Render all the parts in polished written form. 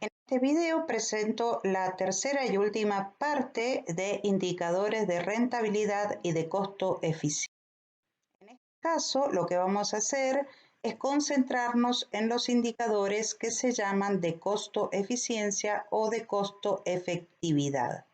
En este video presento la tercera y última parte de indicadores de rentabilidad y de costo eficiente. En este caso, lo que vamos a hacer es concentrarnos en los indicadores que se llaman de costo eficiencia o de costo efectividad.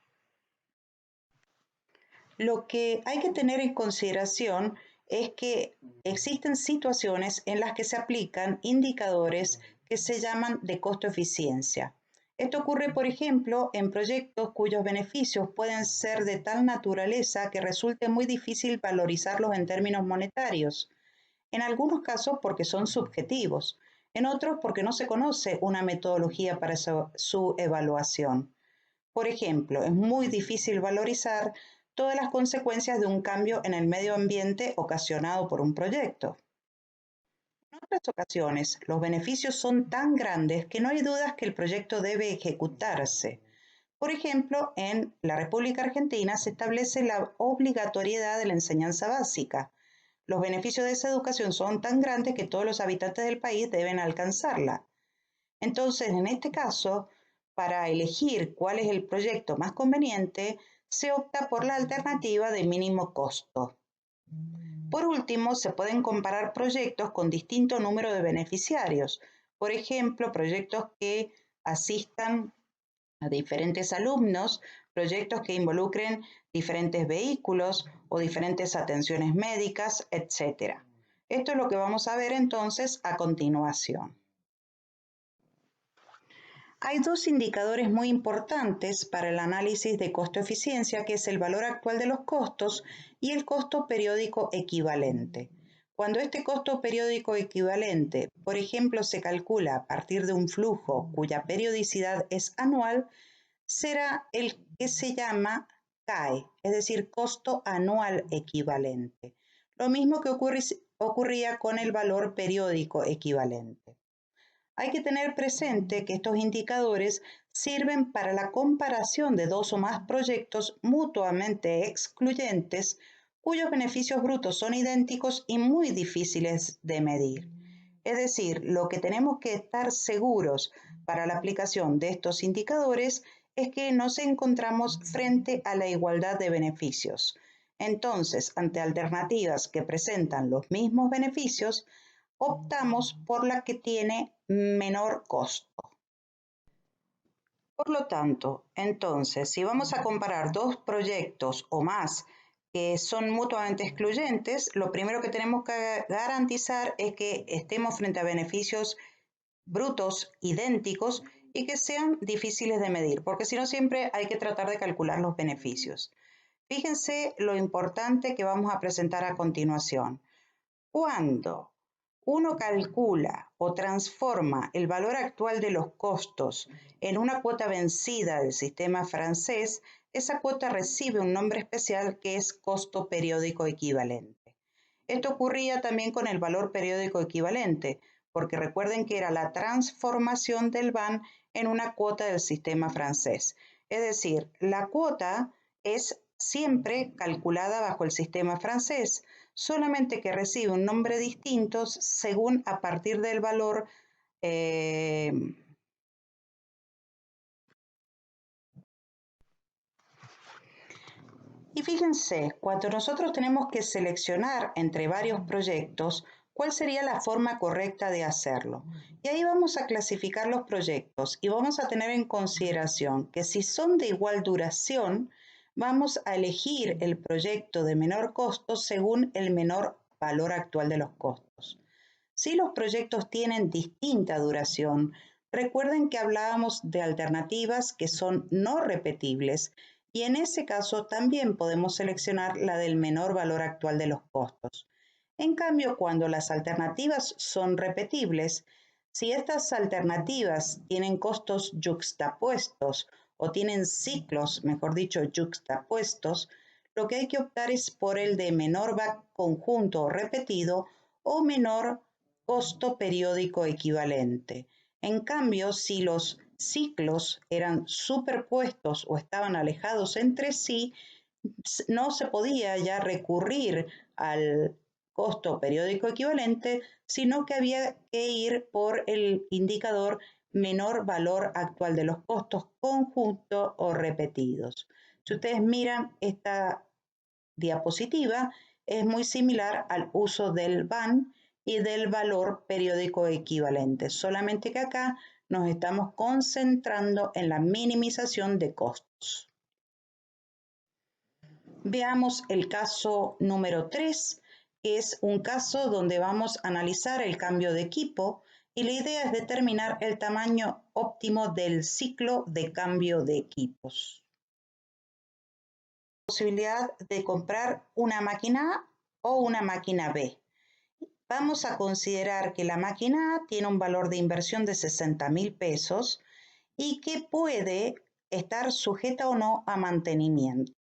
Lo que hay que tener en consideración es que existen situaciones en las que se aplican indicadores que se llaman de costo eficiencia. Esto ocurre, por ejemplo, en proyectos cuyos beneficios pueden ser de tal naturaleza que resulte muy difícil valorizarlos en términos monetarios. En algunos casos porque son subjetivos, en otros porque no se conoce una metodología para su evaluación. Por ejemplo, es muy difícil valorizar todas las consecuencias de un cambio en el medio ambiente ocasionado por un proyecto. En otras ocasiones, los beneficios son tan grandes que no hay dudas que el proyecto debe ejecutarse. Por ejemplo, en la República Argentina se establece la obligatoriedad de la enseñanza básica. Los beneficios de esa educación son tan grandes que todos los habitantes del país deben alcanzarla. Entonces, en este caso, para elegir cuál es el proyecto más conveniente, se opta por la alternativa de mínimo costo. Por último, se pueden comparar proyectos con distinto número de beneficiarios. Por ejemplo, proyectos que asistan a diferentes alumnos, proyectos que involucren diferentes vehículos o diferentes atenciones médicas, etc. Esto es lo que vamos a ver entonces a continuación. Hay dos indicadores muy importantes para el análisis de costo-eficiencia, que es el valor actual de los costos y el costo periódico equivalente. Cuando este costo periódico equivalente, por ejemplo, se calcula a partir de un flujo cuya periodicidad es anual, será el que se llama CAE, es decir, costo anual equivalente. Lo mismo que ocurría con el valor periódico equivalente. Hay que tener presente que estos indicadores sirven para la comparación de dos o más proyectos mutuamente excluyentes cuyos beneficios brutos son idénticos y muy difíciles de medir. Es decir, lo que tenemos que estar seguros para la aplicación de estos indicadores es que nos encontramos frente a la igualdad de beneficios. Entonces, ante alternativas que presentan los mismos beneficios, optamos por la que tiene menor costo. Por lo tanto, entonces, si vamos a comparar dos proyectos o más que son mutuamente excluyentes, lo primero que tenemos que garantizar es que estemos frente a beneficios brutos idénticos y que sean difíciles de medir, porque si no siempre hay que tratar de calcular los beneficios. Fíjense lo importante que vamos a presentar a continuación. Cuando uno calcula o transforma el valor actual de los costos en una cuota vencida del sistema francés, esa cuota recibe un nombre especial que es costo periódico equivalente. Esto ocurría también con el valor periódico equivalente, porque recuerden que era la transformación del VAN en una cuota del sistema francés. Es decir, la cuota es siempre calculada bajo el sistema francés, solamente que recibe un nombre distinto según a partir del valor y fíjense, cuando nosotros tenemos que seleccionar entre varios proyectos, ¿cuál sería la forma correcta de hacerlo? Y ahí vamos a clasificar los proyectos y vamos a tener en consideración que si son de igual duración, vamos a elegir el proyecto de menor costo según el menor valor actual de los costos. Si los proyectos tienen distinta duración, recuerden que hablábamos de alternativas que son no repetibles y en ese caso también podemos seleccionar la del menor valor actual de los costos. En cambio, cuando las alternativas son repetibles, si estas alternativas tienen costos yuxtapuestos o tienen ciclos, mejor dicho, yuxtapuestos, lo que hay que optar es por el de menor conjunto o repetido o menor costo periódico equivalente. En cambio, si los ciclos eran superpuestos o estaban alejados entre sí, no se podía ya recurrir al costo periódico equivalente, sino que había que ir por el indicador menor valor actual de los costos conjuntos o repetidos. Si ustedes miran esta diapositiva, es muy similar al uso del VAN y del valor periódico equivalente, solamente que acá nos estamos concentrando en la minimización de costos. Veamos el caso número 3, que es un caso donde vamos a analizar el cambio de equipo y la idea es determinar el tamaño óptimo del ciclo de cambio de equipos. Posibilidad de comprar una máquina A o una máquina B. Vamos a considerar que la máquina A tiene un valor de inversión de 60.000 pesos y que puede estar sujeta o no a mantenimiento.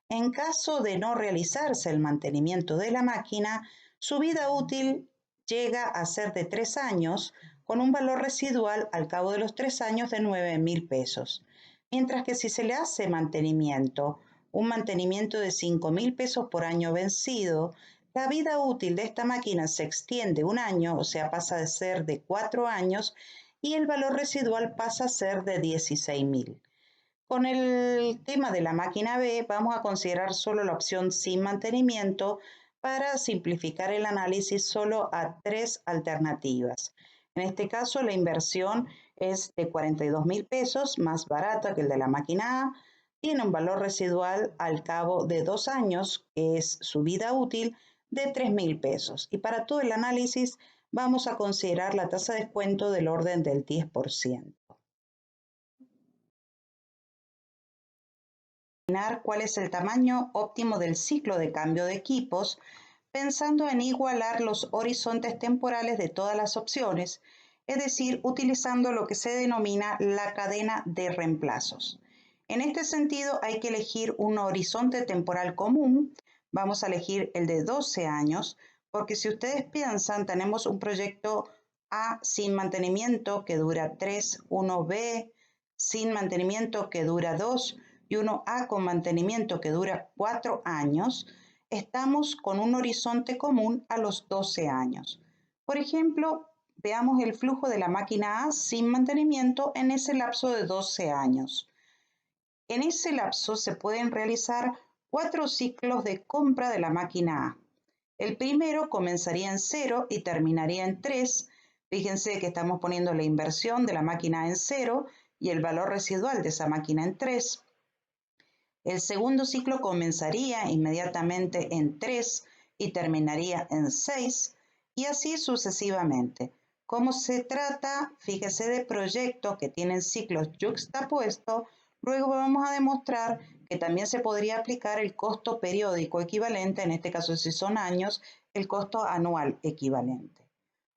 En caso de no realizarse el mantenimiento de la máquina, su vida útil llega a ser de 3 años con un valor residual al cabo de los 3 años de 9.000 pesos. Mientras que si se le hace mantenimiento, un mantenimiento de 5.000 pesos por año vencido, la vida útil de esta máquina se extiende un año, o sea, pasa de ser de 4 años y el valor residual pasa a ser de 16.000. Con el tema de la máquina B, vamos a considerar solo la opción sin mantenimiento para simplificar el análisis solo a 3 alternativas. En este caso, la inversión es de 42.000 pesos, más barata que el de la máquina A, tiene un valor residual al cabo de 2 años, que es su vida útil, de 3.000 pesos. Y para todo el análisis vamos a considerar la tasa de descuento del orden del 10%. Cuál es el tamaño óptimo del ciclo de cambio de equipos, pensando en igualar los horizontes temporales de todas las opciones, es decir, utilizando lo que se denomina la cadena de reemplazos. En este sentido, hay que elegir un horizonte temporal común. Vamos a elegir el de 12 años, porque si ustedes piensan, tenemos un proyecto A sin mantenimiento que dura 3, uno B sin mantenimiento que dura 2, y uno A con mantenimiento que dura 4 años, estamos con un horizonte común a los 12 años. Por ejemplo, veamos el flujo de la máquina A sin mantenimiento en ese lapso de 12 años. En ese lapso se pueden realizar 4 ciclos de compra de la máquina A. El primero comenzaría en 0 y terminaría en 3. Fíjense que estamos poniendo la inversión de la máquina en 0 y el valor residual de esa máquina en 3. El segundo ciclo comenzaría inmediatamente en 3 y terminaría en 6 y así sucesivamente. Como se trata, fíjese, de proyectos que tienen ciclos yuxtapuestos, luego vamos a demostrar que también se podría aplicar el costo periódico equivalente, en este caso si son años, el costo anual equivalente.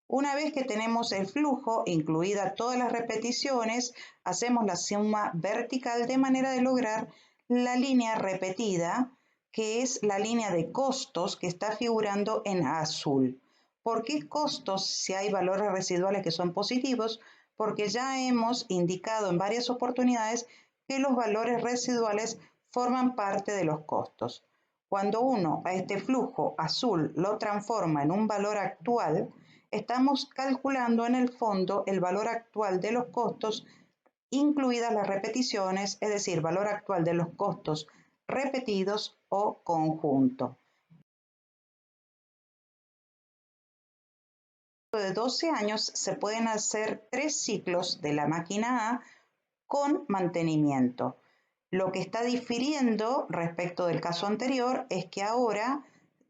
Una vez que tenemos el flujo, incluida todas las repeticiones, hacemos la suma vertical de manera de lograr la línea repetida, que es la línea de costos que está figurando en azul. ¿Por qué costos si hay valores residuales que son positivos? Porque ya hemos indicado en varias oportunidades que los valores residuales forman parte de los costos. Cuando uno a este flujo azul lo transforma en un valor actual, estamos calculando en el fondo el valor actual de los costos, incluidas las repeticiones, es decir, valor actual de los costos repetidos o conjunto. De 12 años se pueden hacer 3 ciclos de la máquina A con mantenimiento. Lo que está difiriendo respecto del caso anterior es que ahora,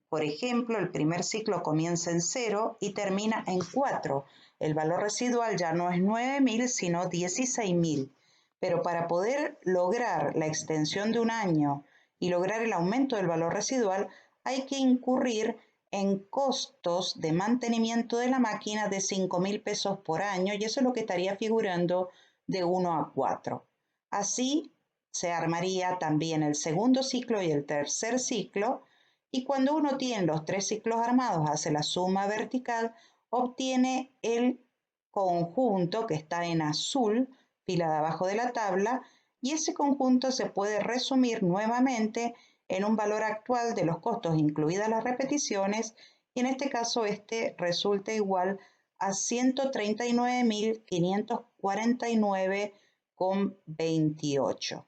por ejemplo, el primer ciclo comienza en 0 y termina en 4. El valor residual ya no es 9.000, sino 16.000. Pero para poder lograr la extensión de un año y lograr el aumento del valor residual, hay que incurrir en costos de mantenimiento de la máquina de 5.000 pesos por año, y eso es lo que estaría figurando de 1 a 4. Así se armaría también el segundo ciclo y el tercer ciclo, y cuando uno tiene los 3 ciclos armados, hace la suma vertical, obtiene el conjunto que está en azul, fila de abajo de la tabla, y ese conjunto se puede resumir nuevamente en un valor actual de los costos incluidas las repeticiones, y en este caso este resulta igual a 139.549,28.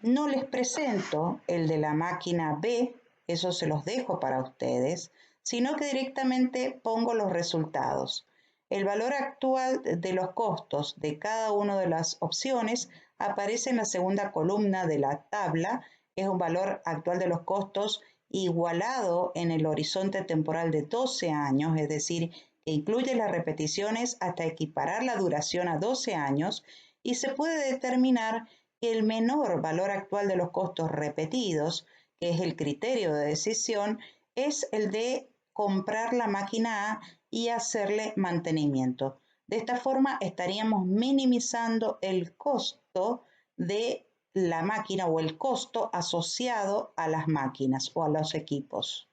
No les presento el de la máquina B, eso se los dejo para ustedes, sino que directamente pongo los resultados. El valor actual de los costos de cada una de las opciones aparece en la segunda columna de la tabla. Es un valor actual de los costos igualado en el horizonte temporal de 12 años, es decir, que incluye las repeticiones hasta equiparar la duración a 12 años, y se puede determinar que el menor valor actual de los costos repetidos, que es el criterio de decisión, es el de comprar la máquina A y hacerle mantenimiento. De esta forma estaríamos minimizando el costo de la máquina o el costo asociado a las máquinas o a los equipos.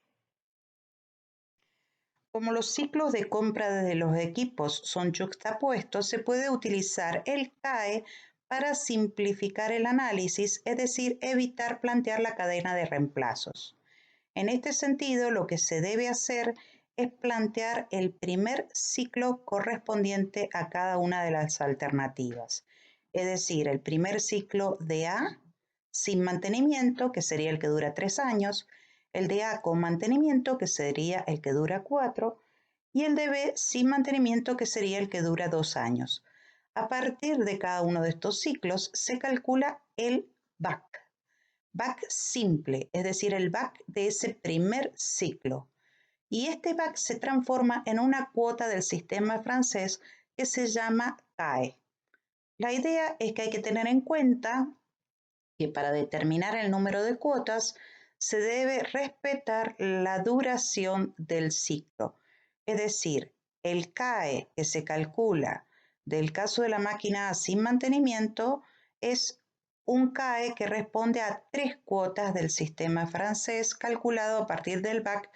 Como los ciclos de compra de los equipos son yuxtapuestos, se puede utilizar el CAE para simplificar el análisis, es decir, evitar plantear la cadena de reemplazos. En este sentido, lo que se debe hacer es plantear el primer ciclo correspondiente a cada una de las alternativas, es decir, el primer ciclo de A sin mantenimiento, que sería el que dura 3 años, el de A con mantenimiento, que sería el que dura 4, y el de B sin mantenimiento, que sería el que dura 2 años. A partir de cada uno de estos ciclos se calcula el BAC. BAC simple, es decir, el BAC de ese primer ciclo. Y este BAC se transforma en una cuota del sistema francés que se llama CAE. La idea es que hay que tener en cuenta que para determinar el número de cuotas se debe respetar la duración del ciclo. Es decir, el CAE que se calcula del caso de la máquina A sin mantenimiento es un CAE que responde a 3 cuotas del sistema francés calculado a partir del BAC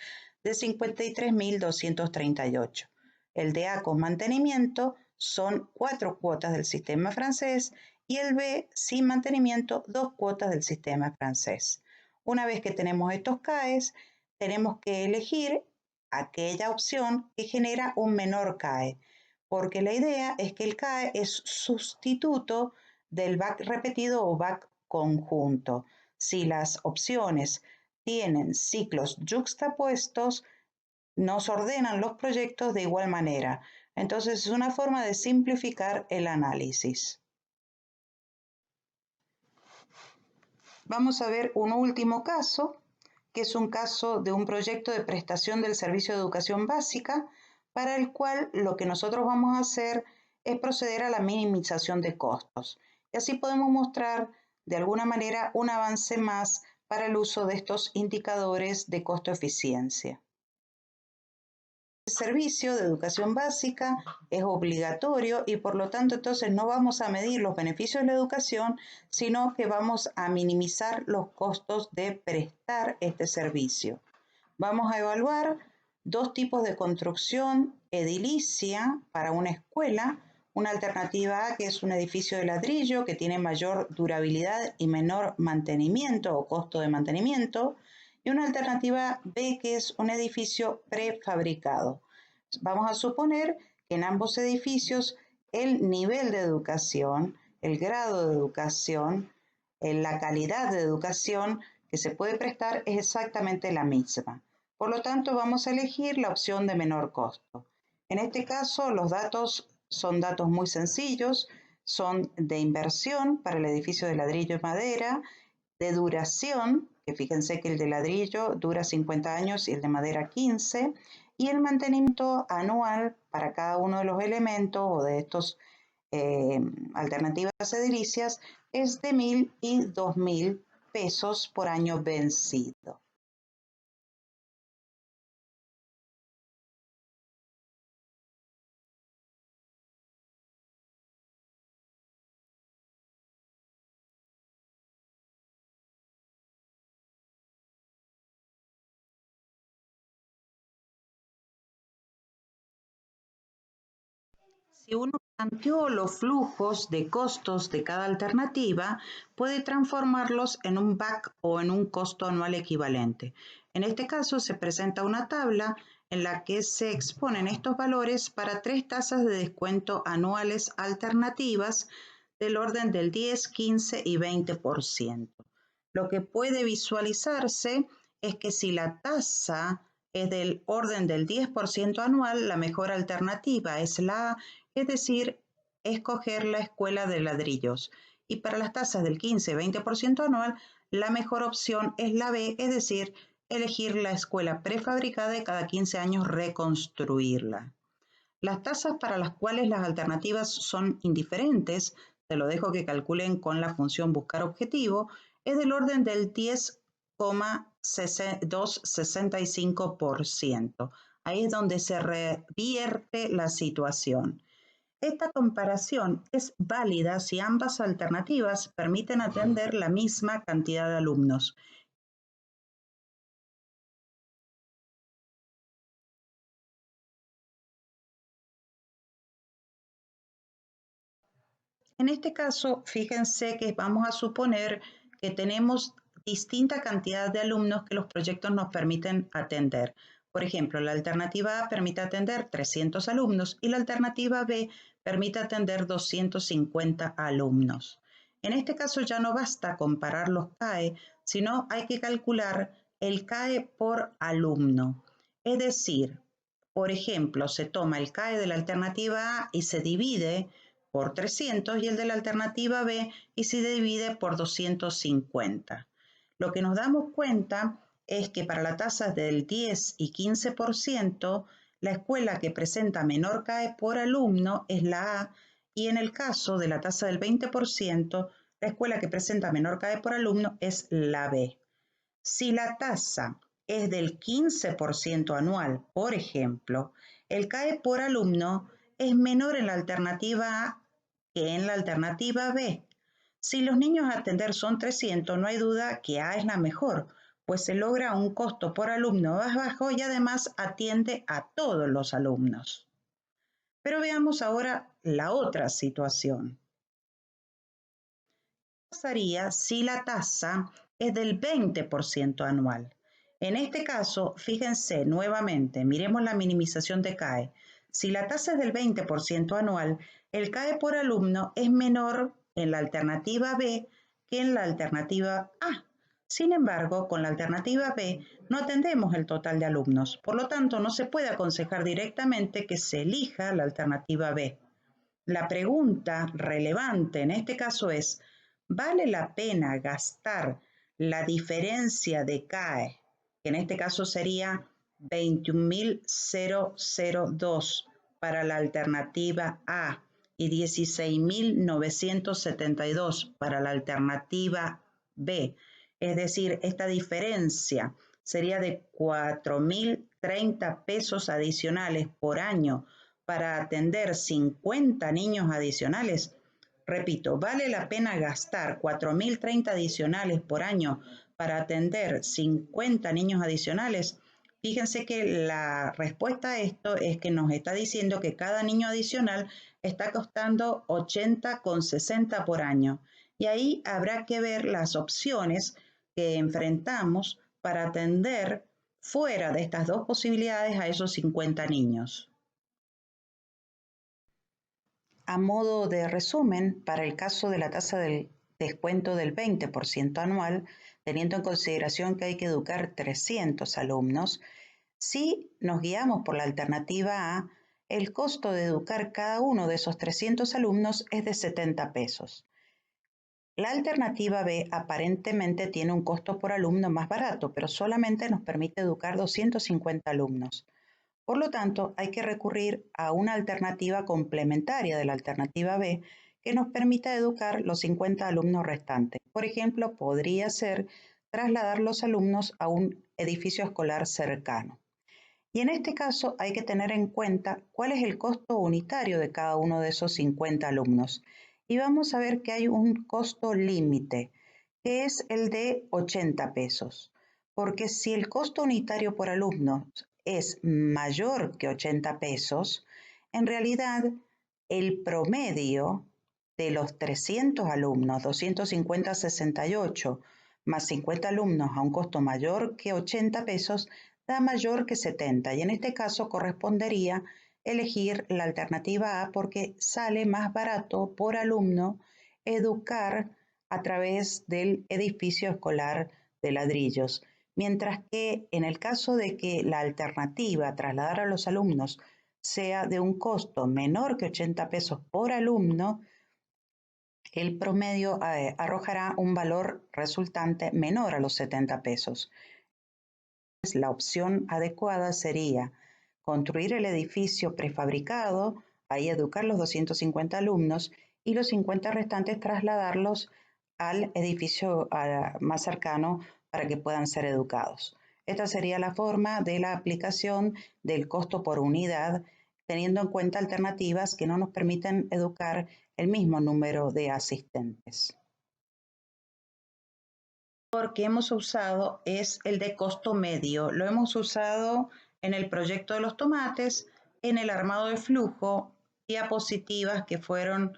de 53.238. El de A con mantenimiento son 4 cuotas del sistema francés y el B sin mantenimiento 2 cuotas del sistema francés. Una vez que tenemos estos CAEs, tenemos que elegir aquella opción que genera un menor CAE, porque la idea es que el CAE es sustituto del BAC repetido o BAC conjunto. Si las opciones tienen ciclos yuxtapuestos, nos ordenan los proyectos de igual manera. Entonces es una forma de simplificar el análisis. Vamos a ver un último caso, que es un caso de un proyecto de prestación del servicio de educación básica, para el cual lo que nosotros vamos a hacer es proceder a la minimización de costos. Y así podemos mostrar de alguna manera un avance más para el uso de estos indicadores de costo-eficiencia. El servicio de educación básica es obligatorio y por lo tanto entonces no vamos a medir los beneficios de la educación, sino que vamos a minimizar los costos de prestar este servicio. Vamos a evaluar 2 tipos de construcción edilicia para una escuela, una alternativa A que es un edificio de ladrillo que tiene mayor durabilidad y menor mantenimiento o costo de mantenimiento, y una alternativa B que es un edificio prefabricado. Vamos a suponer que en ambos edificios el nivel de educación, el grado de educación, la calidad de educación que se puede prestar es exactamente la misma. Por lo tanto, vamos a elegir la opción de menor costo. En este caso, los datos son datos muy sencillos, son de inversión para el edificio de ladrillo y madera, de duración, que fíjense que el de ladrillo dura 50 años y el de madera 15, y el mantenimiento anual para cada uno de los elementos o de estos alternativas edilicias es de 1.000 y 2.000 pesos por año vencido. Si uno planteó los flujos de costos de cada alternativa, puede transformarlos en un BAC o en un costo anual equivalente. En este caso, se presenta una tabla en la que se exponen estos valores para 3 tasas de descuento anuales alternativas del orden del 10, 15 y 20%. Lo que puede visualizarse es que si la tasa es del orden del 10% anual, la mejor alternativa es la A, es decir, escoger la escuela de ladrillos. Y para las tasas del 15-20% anual, la mejor opción es la B, es decir, elegir la escuela prefabricada y cada 15 años reconstruirla. Las tasas para las cuales las alternativas son indiferentes, te lo dejo que calculen con la función buscar objetivo, es del orden del 10,265%. Ahí es donde se revierte la situación. Esta comparación es válida si ambas alternativas permiten atender la misma cantidad de alumnos. En este caso, fíjense que vamos a suponer que tenemos distinta cantidad de alumnos que los proyectos nos permiten atender. Por ejemplo, la alternativa A permite atender 300 alumnos y la alternativa B permite atender 250 alumnos. En este caso ya no basta comparar los CAE, sino hay que calcular el CAE por alumno. Es decir, por ejemplo, se toma el CAE de la alternativa A y se divide por 300 y el de la alternativa B y se divide por 250. Lo que nos damos cuenta es que para las tasas del 10 y 15%, la escuela que presenta menor CAE por alumno es la A y en el caso de la tasa del 20%, la escuela que presenta menor CAE por alumno es la B. Si la tasa es del 15% anual, por ejemplo, el CAE por alumno es menor en la alternativa A que en la alternativa B. Si los niños a atender son 300, no hay duda que A es la mejor, pues se logra un costo por alumno más bajo y además atiende a todos los alumnos. Pero veamos ahora la otra situación. ¿Qué pasaría si la tasa es del 20% anual? En este caso, fíjense nuevamente, miremos la minimización de CAE. Si la tasa es del 20% anual, el CAE por alumno es menor en la alternativa B que en la alternativa A. Sin embargo, con la alternativa B no atendemos el total de alumnos, por lo tanto no se puede aconsejar directamente que se elija la alternativa B. La pregunta relevante en este caso es, ¿vale la pena gastar la diferencia de CAE, que en este caso sería 21.002 para la alternativa A y 16.972 para la alternativa B? Es decir, esta diferencia sería de 4.030 pesos adicionales por año para atender 50 niños adicionales. Repito, ¿vale la pena gastar 4.030 adicionales por año para atender 50 niños adicionales? Fíjense que la respuesta a esto es que nos está diciendo que cada niño adicional está costando 80,60 por año. Y ahí habrá que ver las opciones que enfrentamos para atender fuera de estas dos posibilidades a esos 50 niños. A modo de resumen, para el caso de la tasa del descuento del 20% anual, teniendo en consideración que hay que educar 300 alumnos, si nos guiamos por la alternativa A, el costo de educar cada uno de esos 300 alumnos es de 70 pesos. La alternativa B aparentemente tiene un costo por alumno más barato, pero solamente nos permite educar 250 alumnos. Por lo tanto, hay que recurrir a una alternativa complementaria de la alternativa B que nos permita educar los 50 alumnos restantes. Por ejemplo, podría ser trasladar los alumnos a un edificio escolar cercano. Y en este caso hay que tener en cuenta cuál es el costo unitario de cada uno de esos 50 alumnos. Y vamos a ver que hay un costo límite, que es el de 80 pesos. Porque si el costo unitario por alumno es mayor que 80 pesos, en realidad el promedio de los 300 alumnos, 250 a 68, más 50 alumnos a un costo mayor que 80 pesos, da mayor que 70. Y en este caso correspondería elegir la alternativa A porque sale más barato por alumno educar a través del edificio escolar de ladrillos. Mientras que en el caso de que la alternativa, trasladar a los alumnos, sea de un costo menor que 80 pesos por alumno, el promedio arrojará un valor resultante menor a los 70 pesos. La opción adecuada sería construir el edificio prefabricado, ahí educar los 250 alumnos y los 50 restantes trasladarlos al edificio más cercano para que puedan ser educados. Esta sería la forma de la aplicación del costo por unidad, teniendo en cuenta alternativas que no nos permiten educar el mismo número de asistentes. El que hemos usado es el de costo medio. Lo hemos usado en el proyecto de los tomates, en el armado de flujo, diapositivas que fueron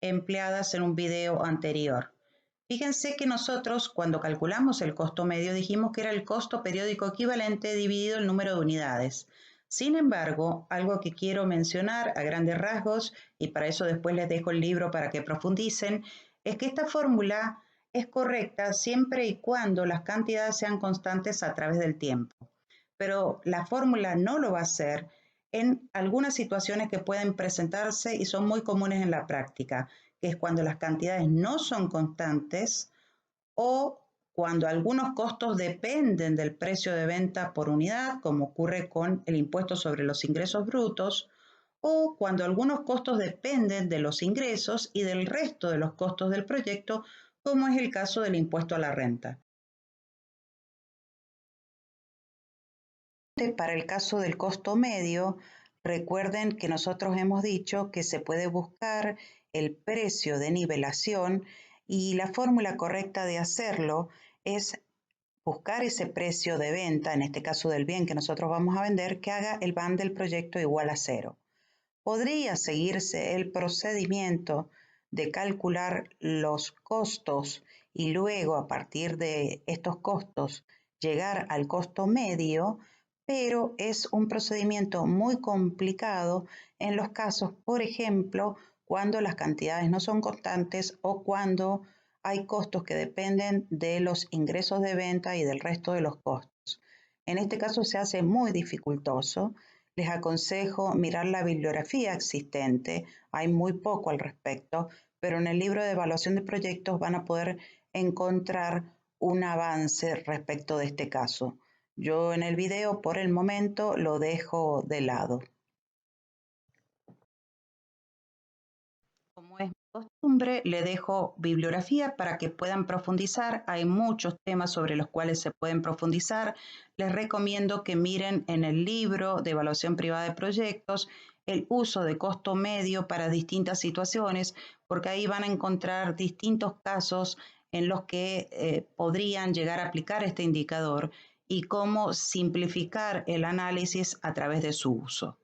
empleadas en un video anterior. Fíjense que nosotros cuando calculamos el costo medio dijimos que era el costo periódico equivalente dividido el número de unidades. Sin embargo, algo que quiero mencionar a grandes rasgos, y para eso después les dejo el libro para que profundicen, es que esta fórmula es correcta siempre y cuando las cantidades sean constantes a través del tiempo. Pero la fórmula no lo va a hacer en algunas situaciones que pueden presentarse y son muy comunes en la práctica, que es cuando las cantidades no son constantes o cuando algunos costos dependen del precio de venta por unidad, como ocurre con el impuesto sobre los ingresos brutos, o cuando algunos costos dependen de los ingresos y del resto de los costos del proyecto, como es el caso del impuesto a la renta. Para el caso del costo medio, recuerden que nosotros hemos dicho que se puede buscar el precio de nivelación y la fórmula correcta de hacerlo es buscar ese precio de venta, en este caso del bien que nosotros vamos a vender, que haga el van del proyecto igual a 0. Podría seguirse el procedimiento de calcular los costos y luego a partir de estos costos llegar al costo medio, pero es un procedimiento muy complicado en los casos, por ejemplo, cuando las cantidades no son constantes o cuando hay costos que dependen de los ingresos de venta y del resto de los costos. En este caso se hace muy dificultoso. Les aconsejo mirar la bibliografía existente, hay muy poco al respecto, pero en el libro de evaluación de proyectos van a poder encontrar un avance respecto de este caso. Yo en el video por el momento lo dejo de lado. Como es mi costumbre, le dejo bibliografía para que puedan profundizar. Hay muchos temas sobre los cuales se pueden profundizar. Les recomiendo que miren en el libro de evaluación privada de proyectos el uso de costo medio para distintas situaciones, porque ahí van a encontrar distintos casos en los que podrían llegar a aplicar este indicador y cómo simplificar el análisis a través de su uso.